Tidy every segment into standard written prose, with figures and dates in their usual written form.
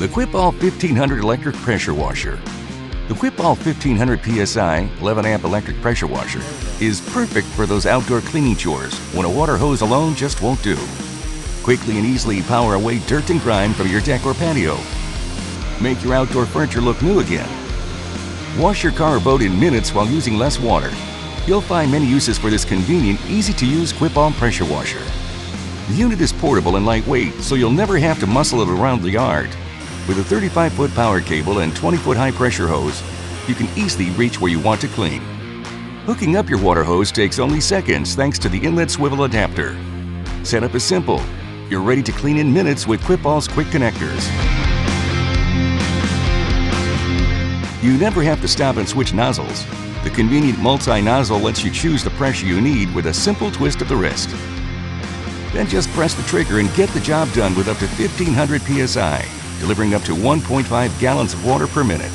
The Quipall 1500 electric pressure washer. The Quipall 1500 PSI 11 amp electric pressure washer is perfect for those outdoor cleaning chores when a water hose alone just won't do. Quickly and easily power away dirt and grime from your deck or patio. Make your outdoor furniture look new again. Wash your car or boat in minutes while using less water. You'll find many uses for this convenient, easy-to-use Quipall pressure washer. The unit is portable and lightweight, so you'll never have to muscle it around the yard. With a 35-foot power cable and 20-foot high-pressure hose, you can easily reach where you want to clean. Hooking up your water hose takes only seconds thanks to the inlet swivel adapter. Setup is simple. You're ready to clean in minutes with Quipall's quick connectors. You never have to stop and switch nozzles. The convenient multi-nozzle lets you choose the pressure you need with a simple twist of the wrist. Then just press the trigger and get the job done with up to 1500 PSI. Delivering up to 1.5 gallons of water per minute.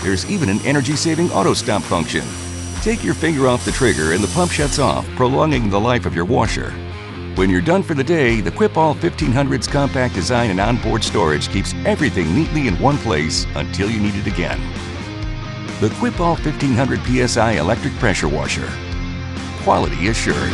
There's even an energy-saving auto-stop function. Take your finger off the trigger and the pump shuts off, prolonging the life of your washer. When you're done for the day, the Quipall 1500's compact design and onboard storage keeps everything neatly in one place until you need it again. The Quipall 1500 PSI electric pressure washer. Quality assured.